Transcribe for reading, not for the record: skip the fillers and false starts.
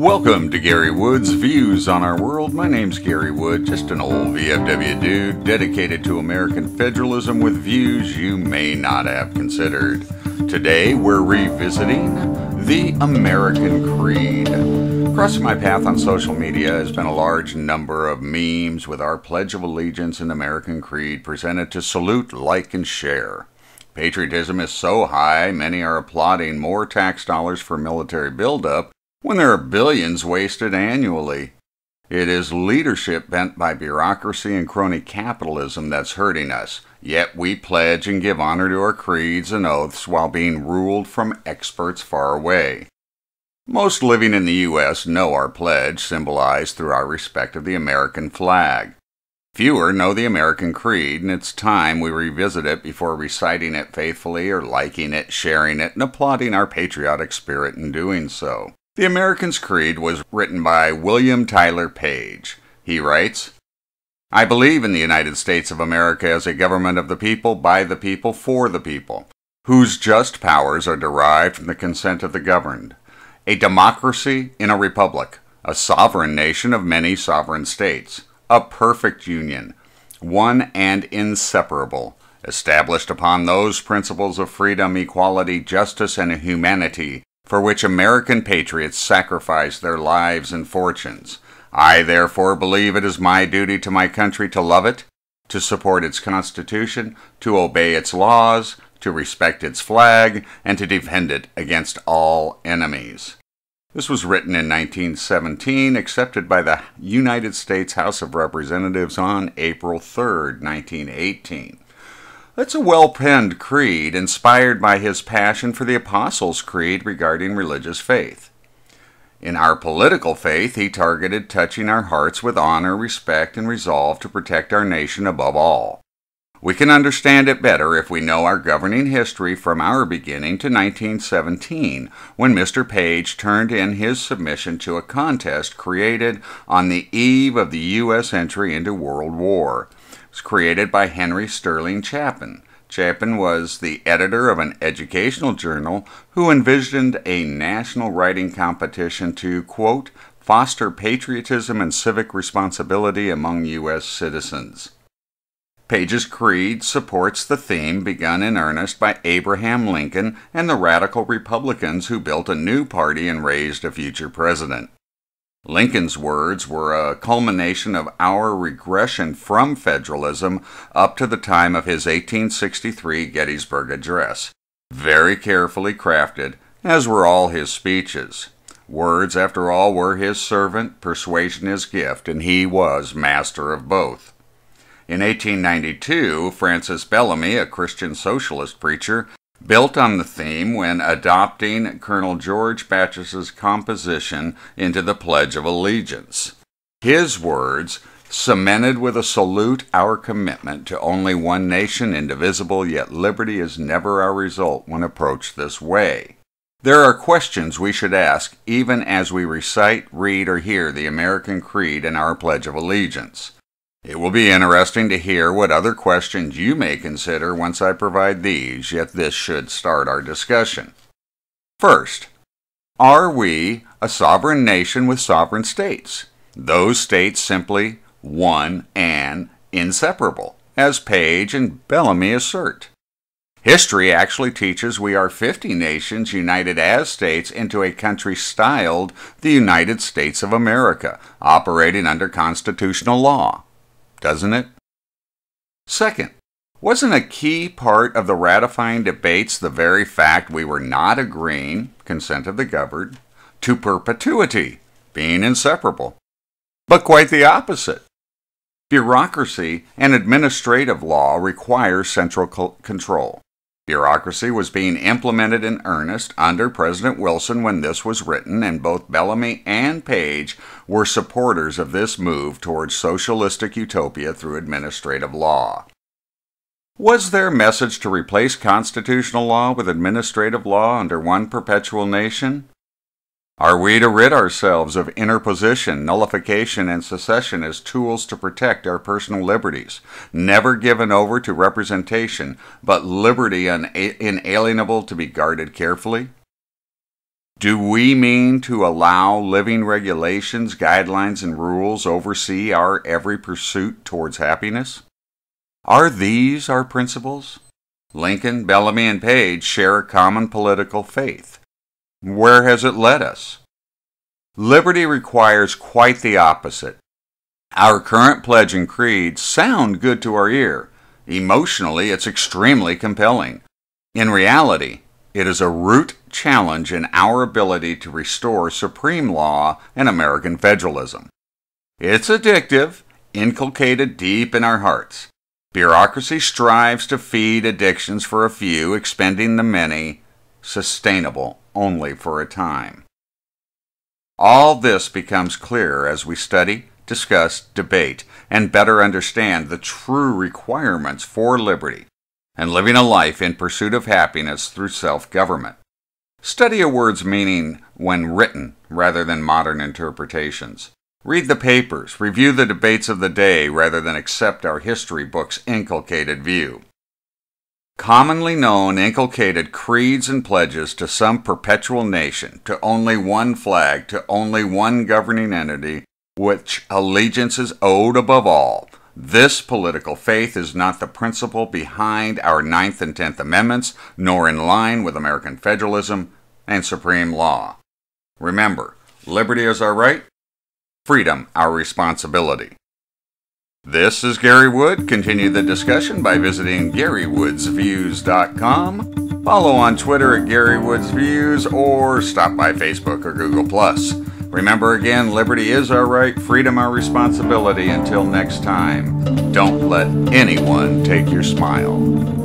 Welcome to Gary Wood's Views on Our World. My name's Gary Wood, just an old VFW dude dedicated to American federalism with views you may not have considered. Today we're revisiting the American Creed. Crossing my path on social media has been a large number of memes with our Pledge of Allegiance and American Creed presented to salute, like, and share. Patriotism is so high, many are applauding more tax dollars for military buildup when there are billions wasted annually. It is leadership bent by bureaucracy and crony capitalism that's hurting us, yet we pledge and give honor to our creeds and oaths while being ruled from experts far away. Most living in the U.S. know our pledge, symbolized through our respect of the American flag. Fewer know the American Creed, and it's time we revisit it before reciting it faithfully or liking it, sharing it, and applauding our patriotic spirit in doing so. The American Creed was written by William Tyler Page. He writes, "I believe in the United States of America as a government of the people, by the people, for the people, whose just powers are derived from the consent of the governed. A democracy in a republic, a sovereign nation of many sovereign states, a perfect union, one and inseparable, established upon those principles of freedom, equality, justice, and humanity for which American patriots sacrifice their lives and fortunes. I therefore believe it is my duty to my country to love it, to support its Constitution, to obey its laws, to respect its flag, and to defend it against all enemies." This was written in 1917, accepted by the United States House of Representatives on April 3, 1918. That's a well-penned creed, inspired by his passion for the Apostles' Creed regarding religious faith. In our political faith, he targeted touching our hearts with honor, respect, and resolve to protect our nation above all. We can understand it better if we know our governing history from our beginning to 1917, when Mr. Page turned in his submission to a contest created on the eve of the U.S. entry into World War. It was created by Henry Sterling Chapin. Chapin was the editor of an educational journal who envisioned a national writing competition to, quote, foster patriotism and civic responsibility among U.S. citizens. Page's creed supports the theme begun in earnest by Abraham Lincoln and the radical Republicans who built a new party and raised a future president. Lincoln's words were a culmination of our regression from federalism up to the time of his 1863 Gettysburg Address, very carefully crafted, as were all his speeches. Words, after all, were his servant, persuasion his gift, and he was master of both. In 1892, Francis Bellamy, a Christian socialist preacher, built on the theme when adopting Colonel George Bachus's composition into the Pledge of Allegiance. His words, cemented with a salute our commitment to only one nation, indivisible, yet liberty is never our result when approached this way. There are questions we should ask even as we recite, read, or hear the American Creed and our Pledge of Allegiance. It will be interesting to hear what other questions you may consider once I provide these, yet this should start our discussion. First, are we a sovereign nation with sovereign states? Those states simply one and inseparable, as Page and Bellamy assert. History actually teaches we are 50 nations united as states into a country styled the United States of America, operating under constitutional law. Doesn't it? Second, wasn't a key part of the ratifying debates the very fact we were not agreeing, consent of the governed, to perpetuity, being inseparable, but quite the opposite? Bureaucracy and administrative law require central control. Bureaucracy was being implemented in earnest under President Wilson when this was written, and both Bellamy and Page were supporters of this move towards socialistic utopia through administrative law. Was their message to replace constitutional law with administrative law under one perpetual nation? Are we to rid ourselves of interposition, nullification, and secession as tools to protect our personal liberties, never given over to representation, but liberty inalienable to be guarded carefully? Do we mean to allow living regulations, guidelines, and rules oversee our every pursuit towards happiness? Are these our principles? Lincoln, Bellamy, and Page share a common political faith. Where has it led us? Liberty requires quite the opposite. Our current pledge and creed sound good to our ear. Emotionally, it's extremely compelling. In reality, it is a root challenge in our ability to restore supreme law and American federalism. It's addictive, inculcated deep in our hearts. Bureaucracy strives to feed addictions for a few, expending the many, sustainable only for a time. All this becomes clearer as we study, discuss, debate, and better understand the true requirements for liberty and living a life in pursuit of happiness through self-government. Study a word's meaning when written rather than modern interpretations. Read the papers, review the debates of the day rather than accept our history book's inculcated view. Commonly known inculcated creeds and pledges to some perpetual nation, to only one flag, to only one governing entity, which allegiance is owed above all. This political faith is not the principle behind our 9th and 10th Amendments, nor in line with American federalism and supreme law. Remember, liberty is our right, freedom our responsibility. This is Gary Wood. Continue the discussion by visiting GaryWoodsViews.com. Follow on Twitter at GaryWoodsViews or stop by Facebook or Google+. Remember again, liberty is our right, freedom our responsibility. Until next time, don't let anyone take your smile.